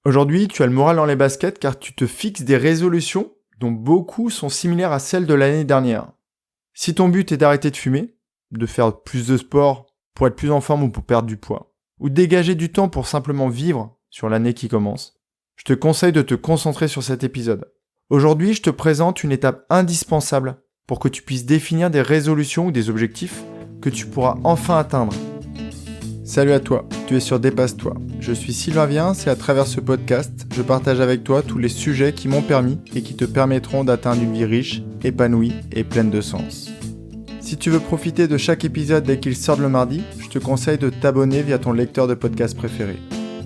Aujourd'hui, tu as le moral dans les baskets car tu te fixes des résolutions dont beaucoup sont similaires à celles de l'année dernière. Si ton but est d'arrêter de fumer, de faire plus de sport pour être plus en forme ou pour perdre du poids, ou de dégager du temps pour simplement vivre sur l'année qui commence, je te conseille de te concentrer sur cet épisode. Aujourd'hui, je te présente une étape indispensable pour que tu puisses définir des résolutions ou des objectifs que tu pourras enfin atteindre. Salut à toi, tu es sur Dépasse-toi. Je suis Sylvain Viens et à travers ce podcast, je partage avec toi tous les sujets qui m'ont permis et qui te permettront d'atteindre une vie riche, épanouie et pleine de sens. Si tu veux profiter de chaque épisode dès qu'il sort le mardi, je te conseille de t'abonner via ton lecteur de podcast préféré.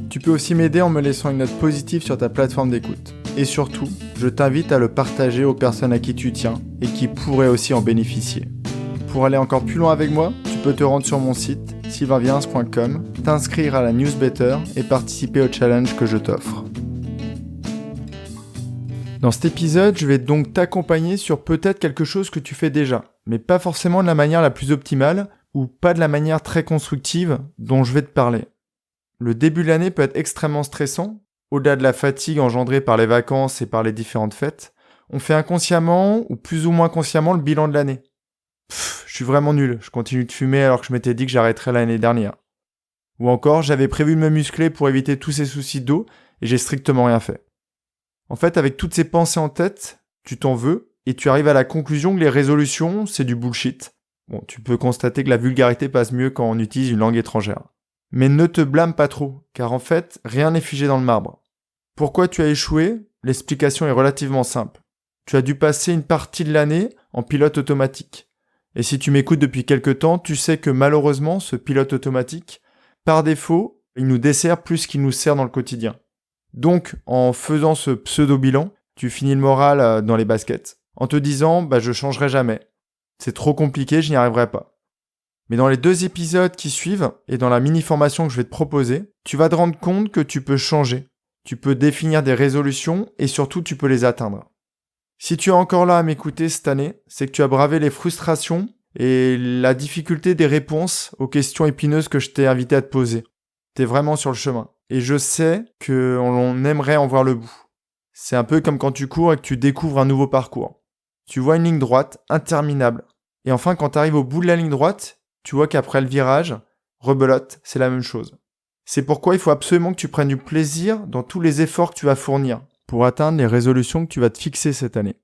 Tu peux aussi m'aider en me laissant une note positive sur ta plateforme d'écoute. Et surtout, je t'invite à le partager aux personnes à qui tu tiens et qui pourraient aussi en bénéficier. Pour aller encore plus loin avec moi, tu peux te rendre sur mon site sylvainviens.com, t'inscrire à la newsletter et participer au challenge que je t'offre. Dans cet épisode, je vais donc t'accompagner sur peut-être quelque chose que tu fais déjà, mais pas forcément de la manière la plus optimale ou pas de la manière très constructive dont je vais te parler. Le début de l'année peut être extrêmement stressant. Au-delà de la fatigue engendrée par les vacances et par les différentes fêtes, on fait inconsciemment ou plus ou moins consciemment le bilan de l'année. Je suis vraiment nul, je continue de fumer alors que je m'étais dit que j'arrêterais l'année dernière. Ou encore, j'avais prévu de me muscler pour éviter tous ces soucis d'eau et j'ai strictement rien fait. En fait, avec toutes ces pensées en tête, tu t'en veux et tu arrives à la conclusion que les résolutions, c'est du bullshit. Bon, tu peux constater que la vulgarité passe mieux quand on utilise une langue étrangère. Mais ne te blâme pas trop, car en fait, rien n'est figé dans le marbre. Pourquoi tu as échoué ? L'explication est relativement simple. Tu as dû passer une partie de l'année en pilote automatique. Et si tu m'écoutes depuis quelque temps, tu sais que malheureusement, ce pilote automatique, par défaut, il nous dessert plus qu'il nous sert dans le quotidien. Donc, en faisant ce pseudo-bilan, tu finis le moral dans les baskets, en te disant « je changerai jamais. C'est trop compliqué, je n'y arriverai pas. » Mais dans les 2 épisodes qui suivent, et dans la mini-formation que je vais te proposer, tu vas te rendre compte que tu peux changer. Tu peux définir des résolutions et surtout tu peux les atteindre. Si tu es encore là à m'écouter cette année, c'est que tu as bravé les frustrations et la difficulté des réponses aux questions épineuses que je t'ai invité à te poser. Tu es vraiment sur le chemin. Et je sais qu'on aimerait en voir le bout. C'est un peu comme quand tu cours et que tu découvres un nouveau parcours. Tu vois une ligne droite, interminable. Et enfin, quand tu arrives au bout de la ligne droite, tu vois qu'après le virage, rebelote, c'est la même chose. C'est pourquoi il faut absolument que tu prennes du plaisir dans tous les efforts que tu vas fournir pour atteindre les résolutions que tu vas te fixer cette année.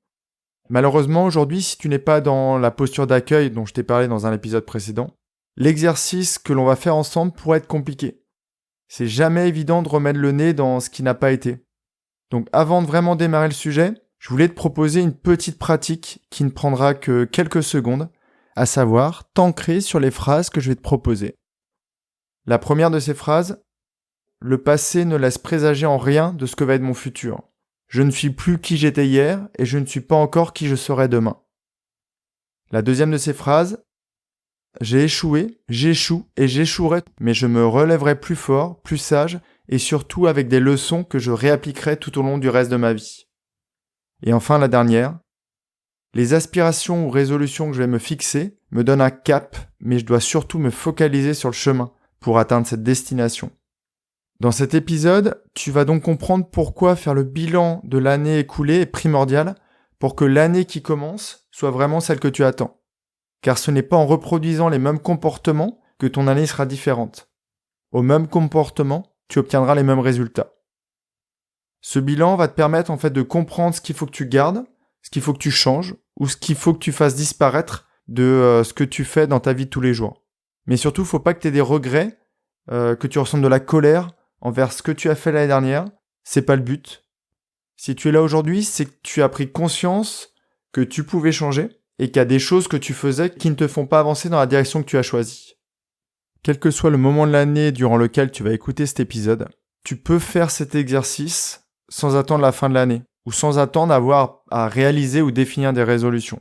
Malheureusement, aujourd'hui, si tu n'es pas dans la posture d'accueil dont je t'ai parlé dans un épisode précédent, l'exercice que l'on va faire ensemble pourrait être compliqué. C'est jamais évident de remettre le nez dans ce qui n'a pas été. Donc avant de vraiment démarrer le sujet, je voulais te proposer une petite pratique qui ne prendra que quelques secondes, à savoir t'ancrer sur les phrases que je vais te proposer. La première de ces phrases, le passé ne laisse présager en rien de ce que va être mon futur. Je ne suis plus qui j'étais hier et je ne suis pas encore qui je serai demain. La deuxième de ces phrases, j'ai échoué, j'échoue et j'échouerai, mais je me relèverai plus fort, plus sage et surtout avec des leçons que je réappliquerai tout au long du reste de ma vie. Et enfin la dernière, les aspirations ou résolutions que je vais me fixer me donnent un cap, mais je dois surtout me focaliser sur le chemin pour atteindre cette destination. Dans cet épisode, tu vas donc comprendre pourquoi faire le bilan de l'année écoulée est primordial pour que l'année qui commence soit vraiment celle que tu attends. Car ce n'est pas en reproduisant les mêmes comportements que ton année sera différente. Au même comportement, tu obtiendras les mêmes résultats. Ce bilan va te permettre en fait de comprendre ce qu'il faut que tu gardes, ce qu'il faut que tu changes ou ce qu'il faut que tu fasses disparaître de ce que tu fais dans ta vie de tous les jours. Mais surtout, il ne faut pas que tu aies des regrets, que tu ressentes de la colère envers ce que tu as fait l'année dernière. C'est pas le but. Si tu es là aujourd'hui, c'est que tu as pris conscience que tu pouvais changer et qu'il y a des choses que tu faisais qui ne te font pas avancer dans la direction que tu as choisie. Quel que soit le moment de l'année durant lequel tu vas écouter cet épisode, tu peux faire cet exercice sans attendre la fin de l'année ou sans attendre d'avoir à réaliser ou définir des résolutions.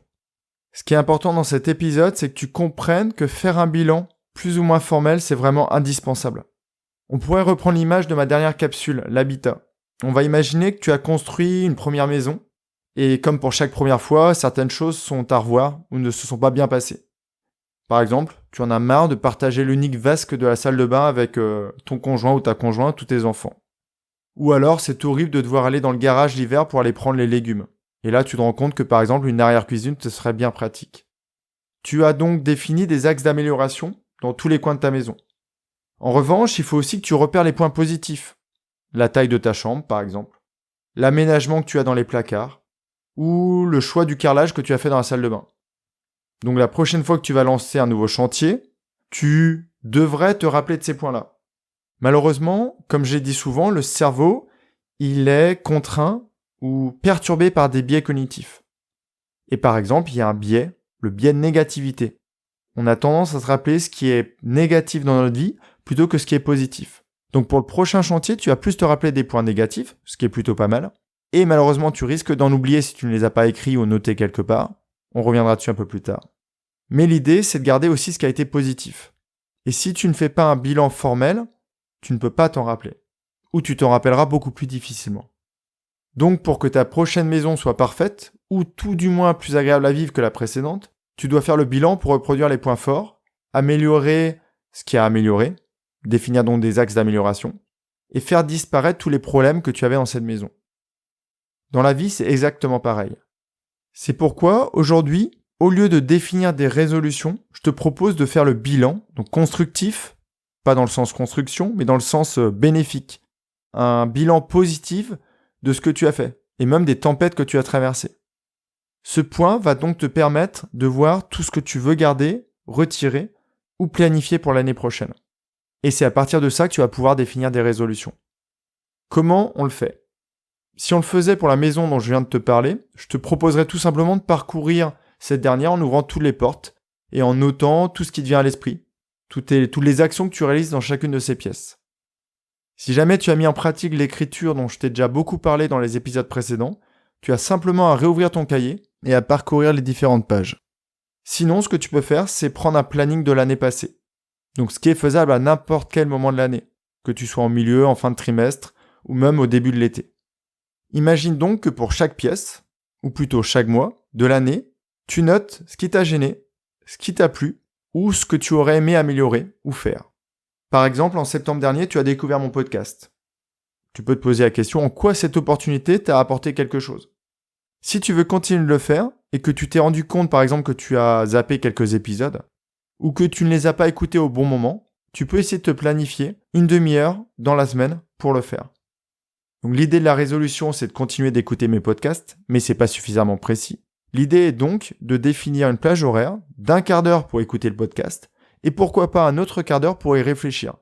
Ce qui est important dans cet épisode, c'est que tu comprennes que faire un bilan plus ou moins formel, c'est vraiment indispensable. On pourrait reprendre l'image de ma dernière capsule, l'habitat. On va imaginer que tu as construit une première maison, et comme pour chaque première fois, certaines choses sont à revoir ou ne se sont pas bien passées. Par exemple, tu en as marre de partager l'unique vasque de la salle de bain avec ton conjoint ou ta conjointe ou tes enfants. Ou alors c'est horrible de devoir aller dans le garage l'hiver pour aller prendre les légumes. Et là tu te rends compte que par exemple une arrière-cuisine te serait bien pratique. Tu as donc défini des axes d'amélioration dans tous les coins de ta maison. En revanche, il faut aussi que tu repères les points positifs. La taille de ta chambre par exemple, l'aménagement que tu as dans les placards, ou le choix du carrelage que tu as fait dans la salle de bain. Donc la prochaine fois que tu vas lancer un nouveau chantier, tu devrais te rappeler de ces points-là. Malheureusement, comme j'ai dit souvent, le cerveau, il est contraint ou perturbé par des biais cognitifs. Et par exemple, il y a un biais, le biais de négativité. On a tendance à se rappeler ce qui est négatif dans notre vie plutôt que ce qui est positif. Donc pour le prochain chantier, tu vas plus te rappeler des points négatifs, ce qui est plutôt pas mal. Et malheureusement, tu risques d'en oublier si tu ne les as pas écrits ou notés quelque part. On reviendra dessus un peu plus tard. Mais l'idée, c'est de garder aussi ce qui a été positif. Et si tu ne fais pas un bilan formel, tu ne peux pas t'en rappeler. Ou tu t'en rappelleras beaucoup plus difficilement. Donc pour que ta prochaine maison soit parfaite, ou tout du moins plus agréable à vivre que la précédente, tu dois faire le bilan pour reproduire les points forts, améliorer ce qui a amélioré, définir donc des axes d'amélioration, et faire disparaître tous les problèmes que tu avais dans cette maison. Dans la vie, c'est exactement pareil. C'est pourquoi, aujourd'hui, au lieu de définir des résolutions, je te propose de faire le bilan, donc constructif, pas dans le sens construction, mais dans le sens bénéfique. Un bilan positif de ce que tu as fait, et même des tempêtes que tu as traversées. Ce point va donc te permettre de voir tout ce que tu veux garder, retirer ou planifier pour l'année prochaine. Et c'est à partir de ça que tu vas pouvoir définir des résolutions. Comment on le fait ? Si on le faisait pour la maison dont je viens de te parler, je te proposerais tout simplement de parcourir cette dernière en ouvrant toutes les portes et en notant tout ce qui te vient à l'esprit, toutes les actions que tu réalises dans chacune de ces pièces. Si jamais tu as mis en pratique l'écriture dont je t'ai déjà beaucoup parlé dans les épisodes précédents, tu as simplement à réouvrir ton cahier et à parcourir les différentes pages. Sinon, ce que tu peux faire, c'est prendre un planning de l'année passée. Donc ce qui est faisable à n'importe quel moment de l'année, que tu sois en milieu, en fin de trimestre ou même au début de l'été. Imagine donc que pour chaque pièce, ou plutôt chaque mois de l'année, tu notes ce qui t'a gêné, ce qui t'a plu, ou ce que tu aurais aimé améliorer ou faire. Par exemple, en septembre dernier, tu as découvert mon podcast. Tu peux te poser la question en quoi cette opportunité t'a apporté quelque chose. Si tu veux continuer de le faire, et que tu t'es rendu compte par exemple que tu as zappé quelques épisodes, ou que tu ne les as pas écoutés au bon moment, tu peux essayer de te planifier une demi-heure dans la semaine pour le faire. Donc l'idée de la résolution, c'est de continuer d'écouter mes podcasts, mais c'est pas suffisamment précis. L'idée est donc de définir une plage horaire d'1 quart d'heure pour écouter le podcast, et pourquoi pas un autre quart d'heure pour y réfléchir,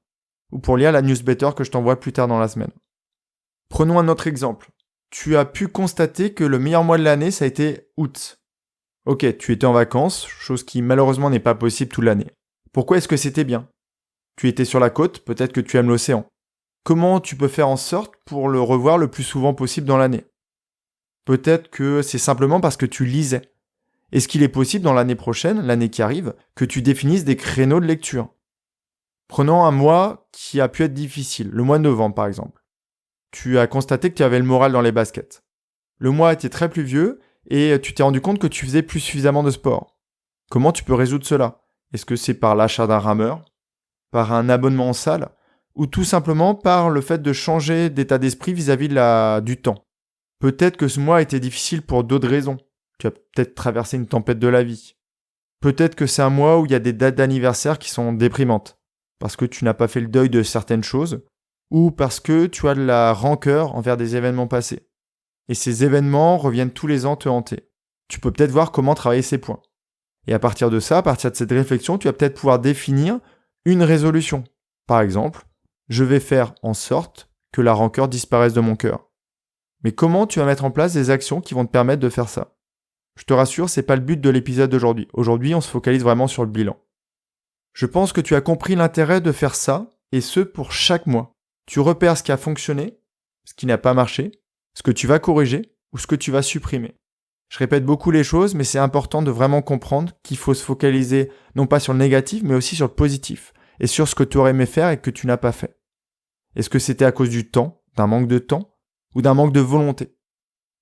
ou pour lire la newsletter que je t'envoie plus tard dans la semaine. Prenons un autre exemple. Tu as pu constater que le meilleur mois de l'année, ça a été août. Ok, tu étais en vacances, chose qui malheureusement n'est pas possible toute l'année. Pourquoi est-ce que c'était bien ? Tu étais sur la côte, peut-être que tu aimes l'océan. Comment tu peux faire en sorte pour le revoir le plus souvent possible dans l'année ? Peut-être que c'est simplement parce que tu lisais. Est-ce qu'il est possible dans l'année prochaine, l'année qui arrive, que tu définisses des créneaux de lecture ? Prenons un mois qui a pu être difficile, le mois de novembre par exemple. Tu as constaté que tu avais le moral dans les baskets. Le mois était très pluvieux et tu t'es rendu compte que tu faisais plus suffisamment de sport. Comment tu peux résoudre cela ? Est-ce que c'est par l'achat d'un rameur ? Par un abonnement en salle ? Ou tout simplement par le fait de changer d'état d'esprit vis-à-vis du temps ? Peut-être que ce mois a été difficile pour d'autres raisons. Tu as peut-être traversé une tempête de la vie. Peut-être que c'est un mois où il y a des dates d'anniversaire qui sont déprimantes, parce que tu n'as pas fait le deuil de certaines choses, ou parce que tu as de la rancœur envers des événements passés. Et ces événements reviennent tous les ans te hanter. Tu peux peut-être voir comment travailler ces points. Et à partir de ça, à partir de cette réflexion, tu vas peut-être pouvoir définir une résolution. Par exemple, je vais faire en sorte que la rancœur disparaisse de mon cœur. Mais comment tu vas mettre en place des actions qui vont te permettre de faire ça ? Je te rassure, c'est pas le but de l'épisode d'aujourd'hui. Aujourd'hui, on se focalise vraiment sur le bilan. Je pense que tu as compris l'intérêt de faire ça, et ce pour chaque mois. Tu repères ce qui a fonctionné, ce qui n'a pas marché, ce que tu vas corriger ou ce que tu vas supprimer. Je répète beaucoup les choses, mais c'est important de vraiment comprendre qu'il faut se focaliser non pas sur le négatif, mais aussi sur le positif, et sur ce que tu aurais aimé faire et que tu n'as pas fait. Est-ce que c'était à cause du temps, d'un manque de temps, ou d'un manque de volonté ?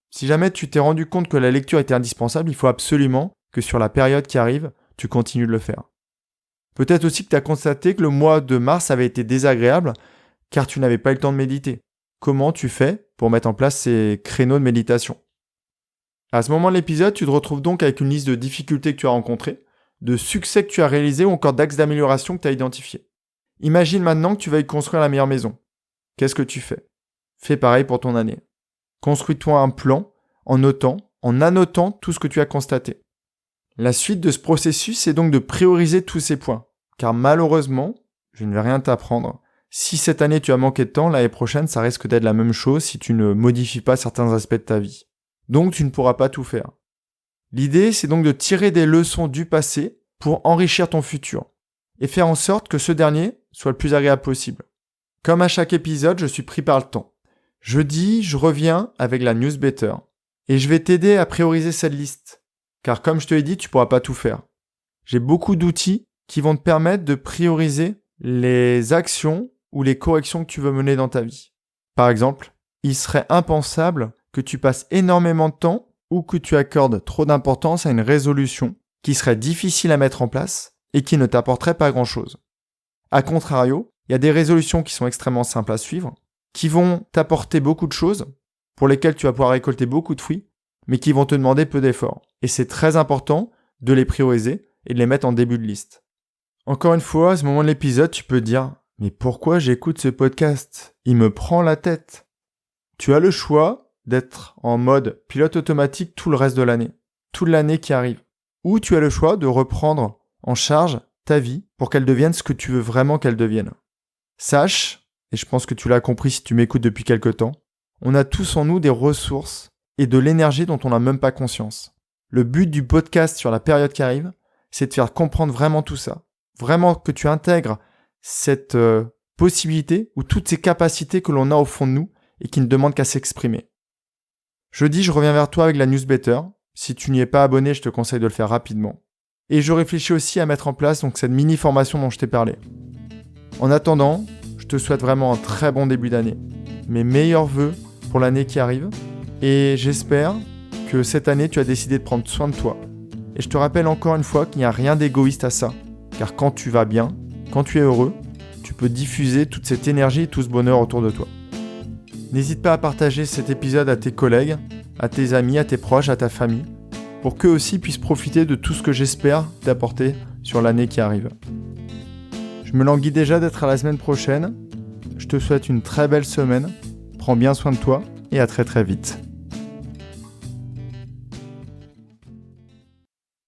Si jamais tu t'es rendu compte que la lecture était indispensable, il faut absolument que sur la période qui arrive, tu continues de le faire. Peut-être aussi que tu as constaté que le mois de mars avait été désagréable car tu n'avais pas eu le temps de méditer, comment tu fais pour mettre en place ces créneaux de méditation. À ce moment de l'épisode, tu te retrouves donc avec une liste de difficultés que tu as rencontrées, de succès que tu as réalisés ou encore d'axes d'amélioration que tu as identifiés. Imagine maintenant que tu vas y construire la meilleure maison. Qu'est-ce que tu fais ? Fais pareil pour ton année. Construis-toi un plan en annotant tout ce que tu as constaté. La suite de ce processus, c'est donc de prioriser tous ces points. Car malheureusement, je ne vais rien t'apprendre. Si cette année tu as manqué de temps, l'année prochaine, ça risque d'être la même chose si tu ne modifies pas certains aspects de ta vie. Donc tu ne pourras pas tout faire. L'idée, c'est donc de tirer des leçons du passé pour enrichir ton futur et faire en sorte que ce dernier soit le plus agréable possible. Comme à chaque épisode, je suis pris par le temps. Jeudi, je reviens avec la newsletter et je vais t'aider à prioriser cette liste. Car comme je te l'ai dit, tu ne pourras pas tout faire. J'ai beaucoup d'outils qui vont te permettre de prioriser les actions ou les corrections que tu veux mener dans ta vie. Par exemple, il serait impensable que tu passes énormément de temps ou que tu accordes trop d'importance à une résolution qui serait difficile à mettre en place et qui ne t'apporterait pas grand-chose. A contrario, il y a des résolutions qui sont extrêmement simples à suivre, qui vont t'apporter beaucoup de choses, pour lesquelles tu vas pouvoir récolter beaucoup de fruits, mais qui vont te demander peu d'efforts. Et c'est très important de les prioriser et de les mettre en début de liste. Encore une fois, à ce moment de l'épisode, tu peux te dire « Mais pourquoi j'écoute ce podcast ? Il me prend la tête !» Tu as le choix d'être en mode pilote automatique tout le reste de l'année, toute l'année qui arrive. Ou tu as le choix de reprendre en charge ta vie pour qu'elle devienne ce que tu veux vraiment qu'elle devienne. Sache, et je pense que tu l'as compris si tu m'écoutes depuis quelque temps, on a tous en nous des ressources et de l'énergie dont on n'a même pas conscience. Le but du podcast sur la période qui arrive, c'est de faire comprendre vraiment tout ça. Vraiment que tu intègres cette possibilité ou toutes ces capacités que l'on a au fond de nous et qui ne demandent qu'à s'exprimer. Jeudi, je reviens vers toi avec la newsletter. Si tu n'y es pas abonné, je te conseille de le faire rapidement. Et je réfléchis aussi à mettre en place donc cette mini-formation dont je t'ai parlé. En attendant, je te souhaite vraiment un très bon début d'année. Mes meilleurs vœux pour l'année qui arrive. Et j'espère que cette année, tu as décidé de prendre soin de toi. Et je te rappelle encore une fois qu'il n'y a rien d'égoïste à ça. Car quand tu vas bien, quand tu es heureux, tu peux diffuser toute cette énergie et tout ce bonheur autour de toi. N'hésite pas à partager cet épisode à tes collègues, à tes amis, à tes proches, à ta famille, pour qu'eux aussi puissent profiter de tout ce que j'espère t'apporter sur l'année qui arrive. Je me languis déjà d'être à la semaine prochaine. Je te souhaite une très belle semaine. Prends bien soin de toi et à très très vite.